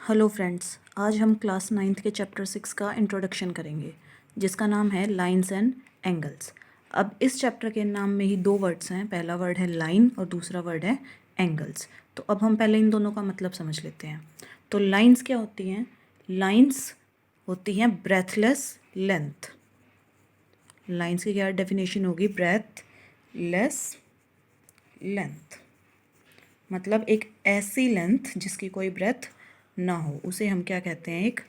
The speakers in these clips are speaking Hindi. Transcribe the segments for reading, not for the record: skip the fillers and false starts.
हेलो फ्रेंड्स, आज हम क्लास 9th के चैप्टर 6 का इंट्रोडक्शन करेंगे जिसका नाम है लाइंस एंड एंगल्स। अब इस चैप्टर के नाम में ही दो वर्ड्स हैं, पहला वर्ड है लाइन और दूसरा वर्ड है एंगल्स। तो अब हम पहले इन दोनों का मतलब समझ लेते हैं। तो लाइंस क्या होती हैं? लाइंस होती हैं ब्रेथलेस लेंथ। लाइंस की क्या डेफिनेशन होगी? ब्रेथलेस लेंथ मतलब एक ऐसी लेंथ जिसकी कोई ब्रेथ ना हो, उसे हम क्या कहते हैं? एक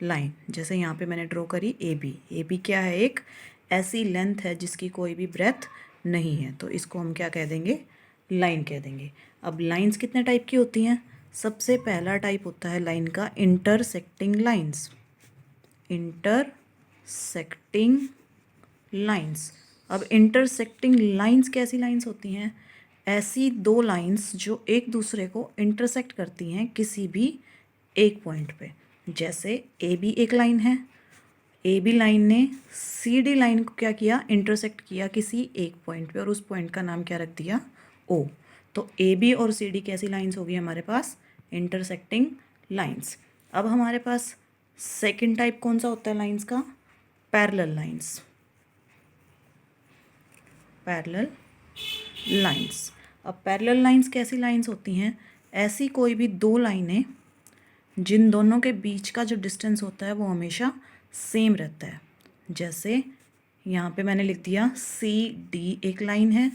लाइन। जैसे यहाँ पे मैंने ड्रॉ करी ए बी। ए बी क्या है? एक ऐसी लेंथ है जिसकी कोई भी ब्रेथ नहीं है, तो इसको हम क्या कह देंगे? लाइन कह देंगे। अब लाइंस कितने टाइप की होती हैं? सबसे पहला टाइप होता है लाइन का इंटरसेक्टिंग लाइंस। Intersecting lines. अब इंटरसेक्टिंग लाइंस कैसी लाइंस होती हैं? ऐसी दो लाइंस जो एक दूसरे को इंटरसेक्ट करती हैं किसी भी एक पॉइंट पे। जैसे ए बी एक लाइन है, ए बी लाइन ने सी डी लाइन को क्या किया? इंटरसेक्ट किया किसी एक पॉइंट पे और उस पॉइंट का नाम क्या रख दिया? ओ। तो ए बी और सी डी कैसी लाइंस होगी हमारे पास? Intersecting lines. अब हमारे पास सेकंड टाइप कौन सा होता है लाइंस का? Parallel lines. Parallel lines. अब पैरेलल लाइंस कैसी लाइंस होती हैं? ऐसी कोई भी दो लाइनें जिन दोनों के बीच का जो डिस्टेंस होता है वो हमेशा सेम रहता है। जैसे यहाँ पे मैंने लिख दिया सी डी एक लाइन है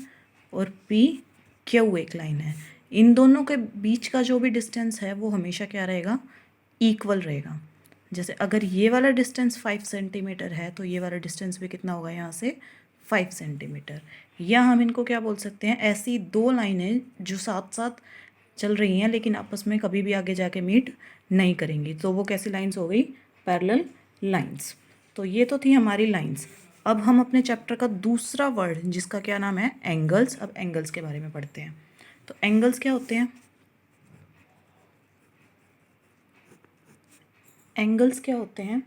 और पी क्यू एक लाइन है। इन दोनों के बीच का जो भी डिस्टेंस है वो हमेशा क्या रहेगा? इक्वल रहेगा। जैसे अगर ये वाला डिस्टेंस 5 सेंटीमीटर है तो ये वाला डिस्टेंस भी कितना होगा यहाँ से? 5 सेंटीमीटर। या हम इनको क्या बोल सकते हैं? ऐसी दो लाइनें जो साथ साथ चल रही हैं लेकिन आपस में कभी भी आगे जाके मीट नहीं करेंगी, तो वो कैसी लाइंस हो गई? Parallel lines. तो ये तो थी हमारी लाइंस। अब हम अपने चैप्टर का दूसरा वर्ड जिसका क्या नाम है? एंगल्स। अब एंगल्स के बारे में पढ़ते हैं। तो एंगल्स क्या होते हैं? एंगल्स क्या होते हैं?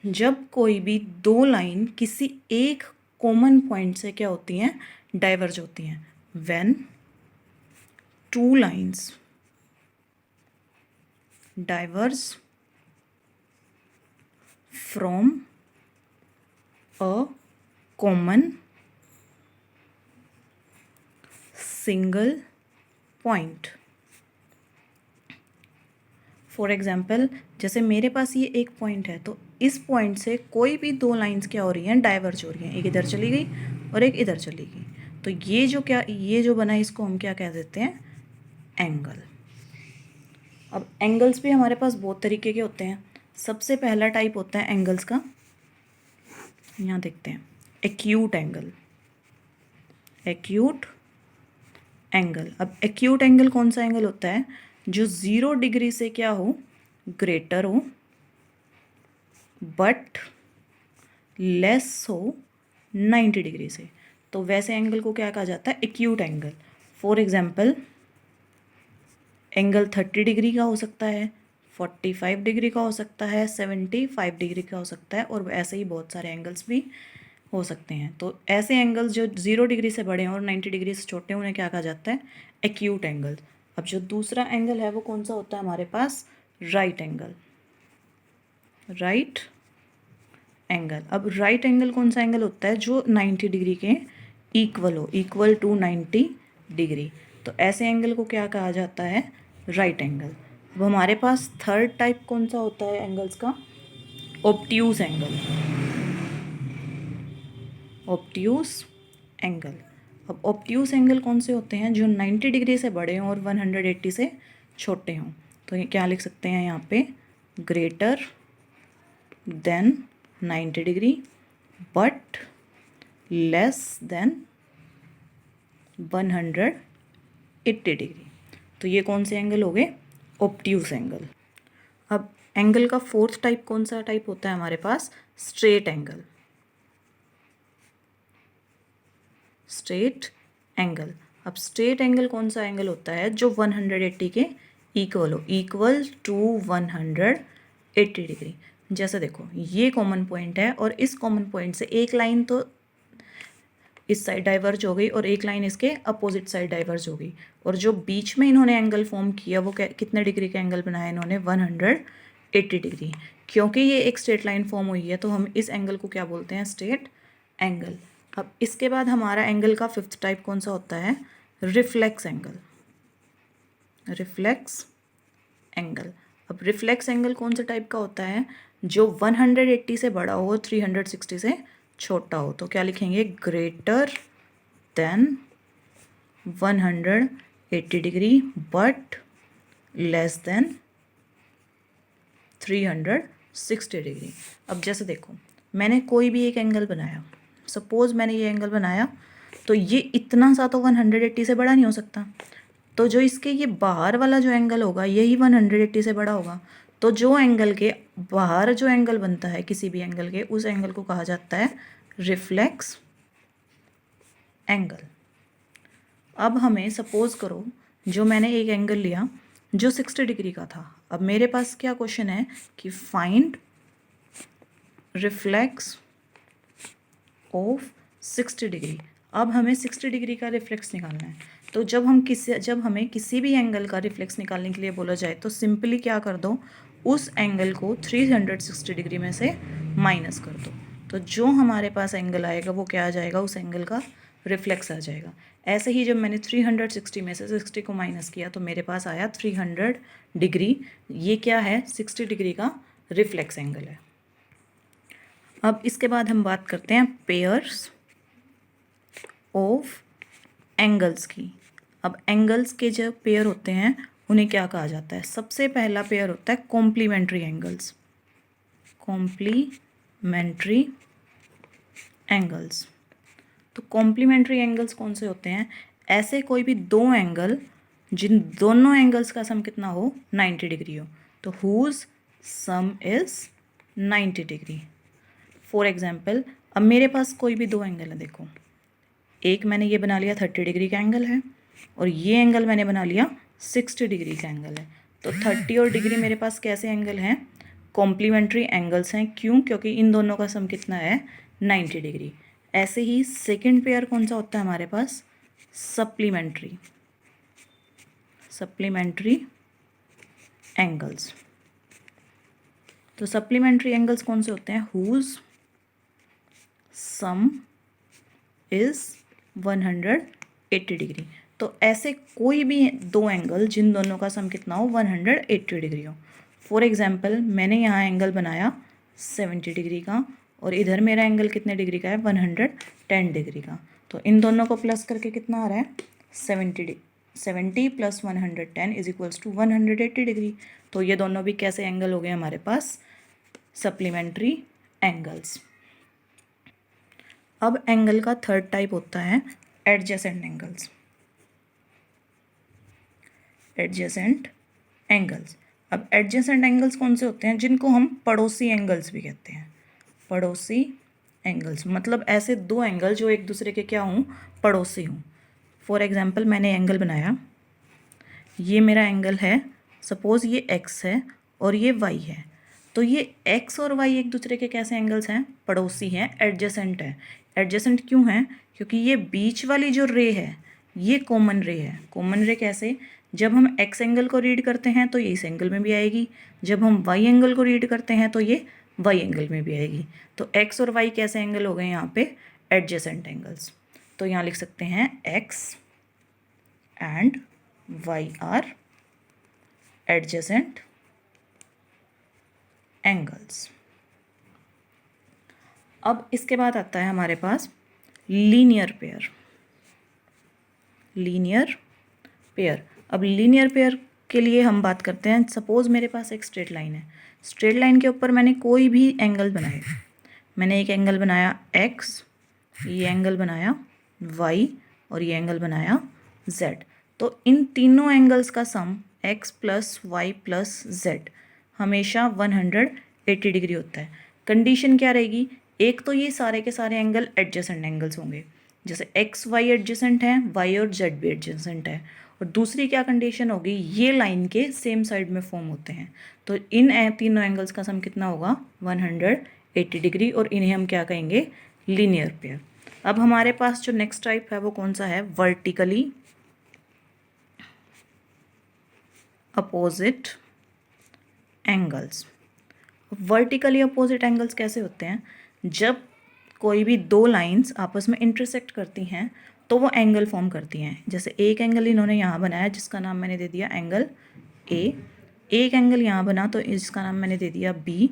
जब कोई भी दो लाइन किसी एक कॉमन पॉइंट से क्या होती हैं? डाइवर्ज होती हैं। When two lines diverge from a common single point। For example, जैसे मेरे पास ये एक पॉइंट है तो इस पॉइंट से कोई भी दो लाइंस क्या हो रही हैं? डाइवर्ज हो रही हैं। एक इधर चली गई और एक इधर चली गई, तो ये जो बना इसको हम क्या कह देते हैं? एंगल। अब एंगल्स भी हमारे पास बहुत तरीके के होते हैं। सबसे पहला टाइप होता है एंगल्स का, यहाँ देखते हैं, एक्यूट एंगल। Acute angle. अब एक्यूट एंगल कौन सा एंगल होता है? जो 0 डिग्री से क्या हो? ग्रेटर हो बट लेस हो 90 डिग्री से, तो वैसे एंगल को क्या कहा जाता है? Acute angle. For example, angle 30 degree का हो सकता है, 45 डिग्री का हो सकता है, 75 डिग्री का हो सकता है, और ऐसे ही बहुत सारे एंगल्स भी हो सकते हैं। तो ऐसे एंगल्स जो 0 डिग्री से बड़े हैं और 90 डिग्री से छोटे हैं उन्हें क्या कहा जाता है? Acute angle. अब जो दूसरा एंगल है वो कौन सा होता है हमारे पास? Right angle. Right angle. अब राइट एंगल कौन सा एंगल होता है? जो 90 डिग्री के इक्वल हो, इक्वल टू 90 डिग्री। तो ऐसे एंगल को क्या कहा जाता है? Right angle. अब हमारे पास थर्ड टाइप कौन सा होता है एंगल्स का? Obtuse angle. Obtuse angle. अब ऑब्ट्यूज एंगल कौन से होते हैं? जो 90 डिग्री से बड़े हों और 180 से छोटे हों। तो ये क्या लिख सकते हैं यहाँ पे? Greater than 90 degree but less than 180 degree. तो ये कौन से एंगल हो गए? Obtuse angle. अब एंगल का फोर्थ टाइप कौन सा टाइप होता है हमारे पास? Straight angle. Straight angle. अब स्ट्रेट एंगल कौन सा एंगल होता है? जो 180 के इक्वल हो, इक्वल टू 180 डिग्री। जैसे देखो, ये कॉमन पॉइंट है और इस कॉमन पॉइंट से एक लाइन तो इस साइड डाइवर्ज हो गई और एक लाइन इसके अपोजिट साइड डाइवर्ज हो गई, और जो बीच में इन्होंने एंगल फॉर्म किया वो कितने डिग्री का एंगल बनाया इन्होंने, 180 डिग्री। क्योंकि ये एक स्ट्रेट लाइन फॉर्म हुई है तो हम इस एंगल को क्या बोलते हैं, स्ट्रेट एंगल। अब इसके बाद हमारा एंगल का फिफ्थ टाइप कौन सा होता है, रिफ्लेक्स एंगल। रिफ्लेक्स एंगल, अब रिफ्लेक्स एंगल कौन से टाइप का होता है, जो 180 से बड़ा हो, 360 से छोटा हो। तो क्या लिखेंगे, greater than 180 degree but less then 360 degree. अब जैसे देखो, मैंने कोई भी एक एंगल बनाया, सपोज़ मैंने ये एंगल बनाया, तो ये इतना सा तो 180 से बड़ा नहीं हो सकता, तो जो इसके ये बाहर वाला जो एंगल होगा यही 180 से बड़ा होगा। तो जो एंगल के बाहर जो एंगल बनता है किसी भी एंगल के, उस एंगल को कहा जाता है रिफ्लेक्स एंगल। अब हमें सपोज़ करो, जो मैंने एक एंगल लिया जो 60 डिग्री का था। अब मेरे पास क्या क्वेश्चन है कि फाइंड रिफ्लेक्स ऑफ 60 डिग्री। अब हमें 60 डिग्री का रिफ्लेक्स निकालना है। तो जब हमें किसी भी एंगल का रिफ्लेक्स निकालने के लिए बोला जाए तो सिंपली क्या कर दो, उस एंगल को 360 डिग्री में से माइनस कर दो। तो जो हमारे पास एंगल आएगा वो क्या आ जाएगा, उस एंगल का रिफ्लेक्स आ जाएगा। ऐसे ही जब मैंने 360 में से 60 को माइनस किया तो मेरे पास आया 300 डिग्री। ये क्या है, 60 डिग्री का रिफ्लेक्स एंगल है। अब इसके बाद हम बात करते हैं पेयर्स ऑफ एंगल्स की। अब एंगल्स के जो पेयर होते हैं उन्हें क्या कहा जाता है, सबसे पहला पेयर होता है कॉम्प्लीमेंट्री एंगल्स। कॉम्प्लीमेंट्री एंगल्स, तो कॉम्प्लीमेंट्री एंगल्स कौन से होते हैं, ऐसे कोई भी दो एंगल जिन दोनों एंगल्स का सम कितना हो, 90 डिग्री हो, तो whose sum is 90 degree. For example, अब मेरे पास कोई भी दो एंगल है, देखो एक मैंने ये बना लिया 30 डिग्री का एंगल है, और ये एंगल मैंने बना लिया 60 डिग्री का एंगल है। तो 30 और डिग्री मेरे पास कैसे एंगल हैं, कॉम्प्लीमेंट्री एंगल्स हैं। क्यों, क्योंकि इन दोनों का सम कितना है, 90 डिग्री। ऐसे ही सेकंड पेयर कौन सा होता है हमारे पास, सप्लीमेंट्री एंगल्स। तो सप्लीमेंट्री एंगल्स कौन से होते हैं, हुज सम इज 180 डिग्री। तो ऐसे कोई भी दो एंगल जिन दोनों का सम कितना हो, 180 डिग्री हो। फॉर एग्जाम्पल, मैंने यहाँ एंगल बनाया 70 डिग्री का, और इधर मेरा एंगल कितने डिग्री का है, 110 डिग्री का। तो इन दोनों को प्लस करके कितना आ रहा है, 70 plus 110 is equals to 180 degree. तो ये दोनों भी कैसे एंगल हो गए हमारे पास, सप्लीमेंट्री एंगल्स। अब एंगल का थर्ड टाइप होता है एडजेसेंट एंगल्स। एडजेसेंट एंगल्स, अब एडजेसेंट एंगल्स कौन से होते हैं, जिनको हम पड़ोसी एंगल्स भी कहते हैं। पड़ोसी एंगल्स मतलब ऐसे दो एंगल जो एक दूसरे के क्या हों, पड़ोसी हों। फॉर एग्जांपल, मैंने एंगल बनाया, ये मेरा एंगल है, सपोज़ ये x है और ये y है। तो ये x और y एक दूसरे के कैसे एंगल्स हैं, पड़ोसी हैं, एडजेसेंट है। एडजेसेंट क्यों है, क्योंकि ये बीच वाली जो रे है ये कॉमन रे है। कॉमन रे कैसे, जब हम x एंगल को रीड करते हैं तो ये इस एंगल में भी आएगी, जब हम y एंगल को रीड करते हैं तो ये y एंगल में भी आएगी। तो x और y कैसे एंगल हो गए यहाँ पे, एडजेसेंट एंगल्स। तो यहाँ लिख सकते हैं x and y are adjacent angles. अब इसके बाद आता है हमारे पास लीनियर पेयर। लीनियर पेयर, अब लीनियर पेयर के लिए हम बात करते हैं। सपोज़ मेरे पास एक स्ट्रेट लाइन है, स्ट्रेट लाइन के ऊपर मैंने कोई भी एंगल बनाए। मैंने एक एंगल बनाया x, ये एंगल बनाया y और ये एंगल बनाया z। तो इन तीनों एंगल्स का sum x plus Y plus z हमेशा 180 डिग्री होता है। कंडीशन क्या रहेगी, एक तो ये सारे के सारे एंगल एडजेसेंट एंगल्स होंगे, जैसे एक्स वाई एडजेसेंट है, वाई और जेड भी एडजेसेंट है। और दूसरी क्या कंडीशन होगी, ये लाइन के सेम साइड में फॉर्म होते हैं। तो इन तीनों एंगल्स का सम कितना होगा, 180 डिग्री, और इन्हें हम क्या कहेंगे, लीनियर पेयर। अब हमारे पास जो नेक्स्ट टाइप है वो कौन सा है, vertically opposite angles. Vertically opposite angles कैसे होते हैं, जब कोई भी दो लाइंस आपस में इंटरसेक्ट करती हैं तो वो एंगल फॉर्म करती हैं। जैसे एक एंगल इन्होंने यहाँ बनाया जिसका नाम मैंने दे दिया एंगल ए, एक एंगल यहाँ बना तो इसका नाम मैंने दे दिया बी,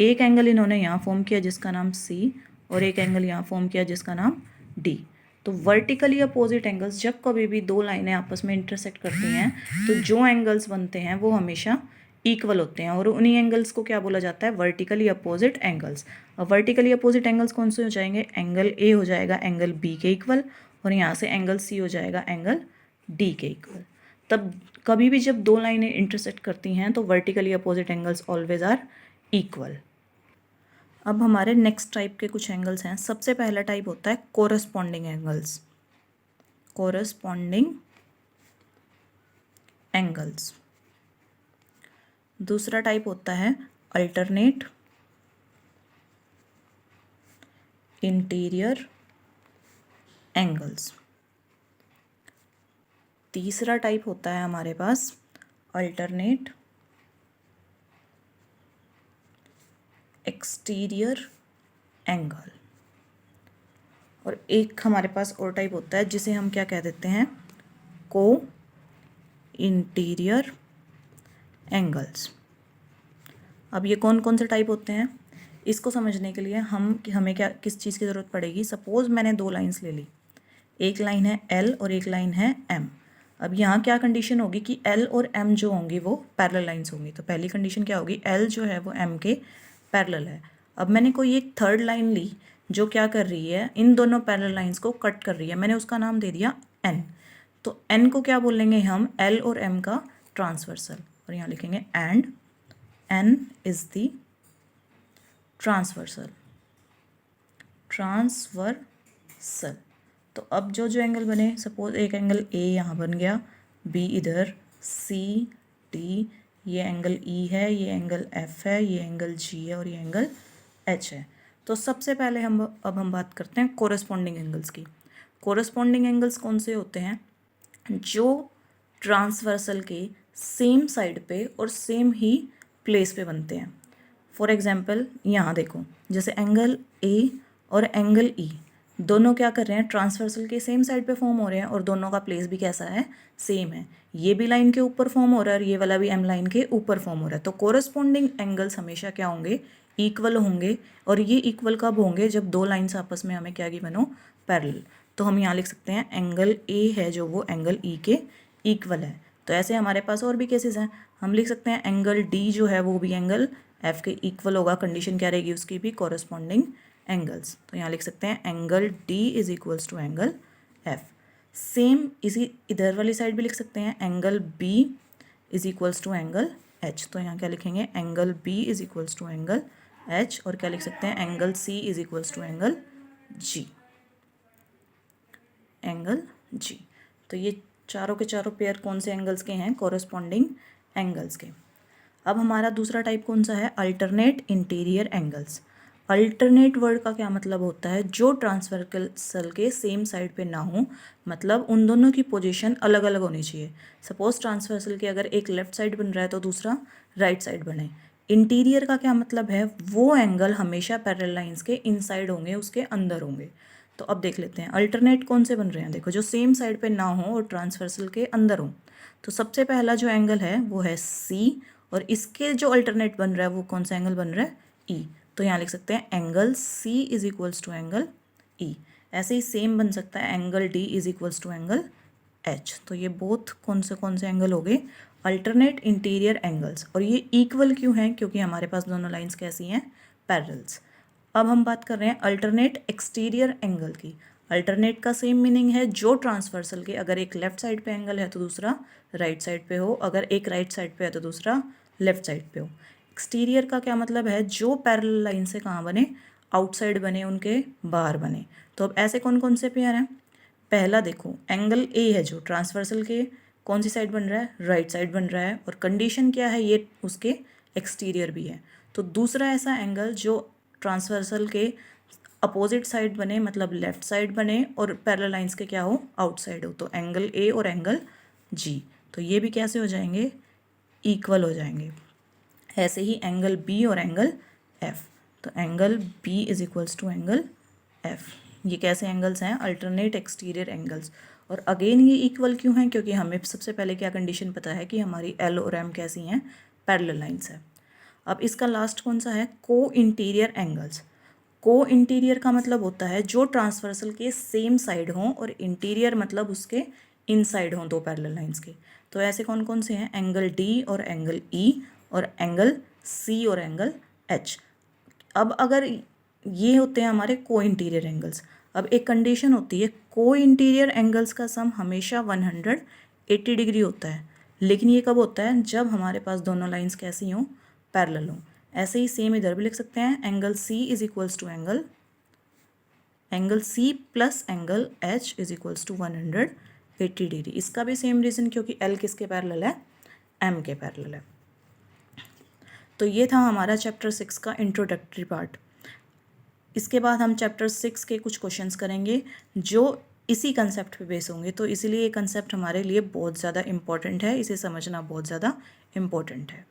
एक एंगल इन्होंने यहाँ फॉर्म किया जिसका नाम सी, और एक एंगल यहाँ फॉर्म किया जिसका नाम डी। तो वर्टिकली अपोजिट एंगल्स, जब कभी भी दो लाइनें आपस में इंटरसेक्ट करती हैं तो जो एंगल्स बनते हैं वो हमेशा इक्वल होते हैं, और उन्हीं एंगल्स को क्या बोला जाता है, वर्टिकली अपोजिट एंगल्स। अब वर्टिकली अपोजिट एंगल्स कौन से हो जाएंगे, एंगल ए हो जाएगा एंगल बी के इक्वल, और यहाँ से एंगल सी हो जाएगा एंगल डी के इक्वल। तब कभी भी जब दो लाइनें इंटरसेक्ट करती हैं तो vertically opposite angles always are equal. अब हमारे नेक्स्ट टाइप के कुछ एंगल्स हैं। सबसे पहला टाइप होता है कोरस्पॉन्डिंग एंगल्स, कोरस्पॉन्डिंग एंगल्स। दूसरा टाइप होता है अल्टरनेट इंटीरियर एंगल्स। तीसरा टाइप होता है हमारे पास अल्टरनेट एक्सटीरियर एंगल। और एक हमारे पास और टाइप होता है जिसे हम क्या कह देते हैं, को इंटीरियर एंगल्स। अब ये कौन कौन से टाइप होते हैं, इसको समझने के लिए हमें क्या किस चीज़ की ज़रूरत पड़ेगी। सपोज़ मैंने दो लाइंस ले ली, एक लाइन है एल और एक लाइन है एम। अब यहाँ क्या कंडीशन होगी कि एल और एम जो होंगी वो पैरेलल लाइंस होंगी। तो पहली कंडीशन क्या होगी, एल जो है वो एम के पैरेलल है। अब मैंने कोई एक थर्ड लाइन ली जो क्या कर रही है, इन दोनों पैरेलल लाइंस को कट कर रही है, मैंने उसका नाम दे दिया एन। तो एन को क्या बोलेंगे हम, एल और एम का ट्रांसवर्सल, और यहाँ लिखेंगे and N is the transversal. तो अब जो जो एंगल बने, सपोज एक एंगल ए यहाँ बन गया, बी इधर, सी डी, ये एंगल ई है, ये एंगल एफ है, ये एंगल जी है, और ये एंगल एच है। तो सबसे पहले हम बात करते हैं कोरस्पॉन्डिंग एंगल्स की। कोरस्पॉन्डिंग एंगल्स कौन से होते हैं, जो ट्रांसवर्सल के सेम साइड पे और सेम ही प्लेस पे बनते हैं। फॉर एग्जांपल यहाँ देखो, जैसे एंगल ए और एंगल ई दोनों क्या कर रहे हैं, ट्रांसवर्सल के सेम साइड पे फॉर्म हो रहे हैं, और दोनों का प्लेस भी कैसा है, सेम है। ये भी लाइन के ऊपर फॉर्म हो रहा है और ये वाला भी एम लाइन के ऊपर फॉर्म हो रहा है। तो कोरस्पॉन्डिंग एंगल्स हमेशा क्या होंगे, इक्वल होंगे। और ये इक्वल कब होंगे, जब दो लाइन्स आपस में हमें क्या की बनो, पैरेलल। तो हम यहाँ लिख सकते हैं एंगल ए है जो वो एंगल ई के इक्वल है। तो ऐसे हमारे पास और भी केसेस हैं, हम लिख सकते हैं एंगल डी जो है वो भी एंगल एफ के इक्वल होगा। कंडीशन क्या रहेगी उसकी भी, कोरस्पॉन्डिंग एंगल्स। तो यहाँ लिख सकते हैं angle D is equals to angle F. Same इसी इधर वाली साइड भी लिख सकते हैं, angle B is equals to angle H. तो यहाँ क्या लिखेंगे, angle B is equals to angle H, और क्या लिख सकते हैं, angle C is equals to angle G, angle G. तो ये चारों के चारों पेयर कौन से एंगल्स के हैं, कोरस्पॉन्डिंग एंगल्स के। अब हमारा दूसरा टाइप कौन सा है, alternate interior angles. Alternate word का क्या मतलब होता है, जो ट्रांसवर्सल के सेम साइड पे ना हो, मतलब उन दोनों की पोजीशन अलग अलग होनी चाहिए। सपोज ट्रांसवर्सल के अगर एक लेफ्ट साइड बन रहा है तो दूसरा राइट साइड बने। इंटीरियर का क्या मतलब है, वो एंगल हमेशा पैरेलल लाइंस के इनसाइड होंगे, उसके अंदर होंगे। तो अब देख लेते हैं अल्टरनेट कौन से बन रहे हैं। देखो, जो सेम साइड पे ना हो और ट्रांसवर्सल के अंदर हो। तो सबसे पहला जो एंगल है वो है सी, और इसके जो अल्टरनेट बन रहा है वो कौन सा एंगल बन रहा है, ई। तो यहाँ लिख सकते हैं angle C is equals to angle E. ऐसे ही सेम बन सकता है angle D is equals to angle H. तो ये बोथ कौन से एंगल हो गए, अल्टरनेट इंटीरियर एंगल्स। और ये इक्वल क्यों हैं, क्योंकि हमारे पास दोनों लाइंस कैसी हैं, पैरेलल्स। अब हम बात कर रहे हैं अल्टरनेट एक्सटीरियर एंगल की। अल्टरनेट का सेम मीनिंग है, जो ट्रांसवर्सल के अगर एक लेफ्ट साइड पे एंगल है तो दूसरा राइट साइड पे हो, अगर एक राइट साइड पे है तो दूसरा लेफ्ट साइड पे हो। एक्सटीरियर का क्या मतलब है, जो पैरेलल लाइन से कहाँ बने, आउटसाइड बने, उनके बाहर बने। तो अब ऐसे कौन कौन से पेयर हैं, पहला देखो एंगल ए है जो ट्रांसवर्सल के कौन सी साइड बन रहा है, राइट साइड बन रहा है, और कंडीशन क्या है, ये उसके एक्सटीरियर भी है। तो दूसरा ऐसा एंगल जो ट्रांसवर्सल के अपोजिट साइड बने, मतलब लेफ्ट साइड बने, और पैरेलल लाइंस के क्या हो, आउटसाइड हो, तो एंगल ए और एंगल जी, तो ये भी कैसे हो जाएंगे, इक्वल हो जाएंगे। ऐसे ही एंगल बी और एंगल एफ, तो angle B is equals to angle F. ये कैसे एंगल्स हैं, अल्टरनेट एक्सटीरियर एंगल्स। और अगेन ये इक्वल क्यों हैं, क्योंकि हमें सबसे पहले क्या कंडीशन पता है कि हमारी एल और एम कैसी हैं, पैरेलल लाइंस है। अब इसका लास्ट कौन सा है, को इंटीरियर एंगल्स। को इंटीरियर का मतलब होता है जो ट्रांसवर्सल के सेम साइड हों, और इंटीरियर मतलब उसके इनसाइड हों दो पैरेलल लाइंस के। तो ऐसे कौन कौन से हैं, एंगल डी और एंगल ई, और एंगल सी और एंगल एच। अब अगर ये होते हैं हमारे को इंटीरियर एंगल्स। अब एक कंडीशन होती है, को इंटीरियर एंगल्स का सम हमेशा 180 डिग्री होता है, लेकिन ये कब होता है, जब हमारे पास दोनों लाइंस कैसी हों, पैरेलल हों। ऐसे ही सेम इधर भी लिख सकते हैं, angle C is equals to angle C plus angle H is equals to 180 degree. इसका भी सेम रीज़न, क्योंकि एल किसके पैरेलल है, एम के पैरेलल है। तो ये था हमारा चैप्टर 6 का इंट्रोडक्टरी पार्ट। इसके बाद हम चैप्टर 6 के कुछ क्वेश्चंस करेंगे जो इसी कंसेप्ट पे बेस होंगे, तो इसीलिए ये कंसेप्ट हमारे लिए बहुत ज़्यादा इम्पॉर्टेंट है, इसे समझना बहुत ज़्यादा इम्पॉर्टेंट है।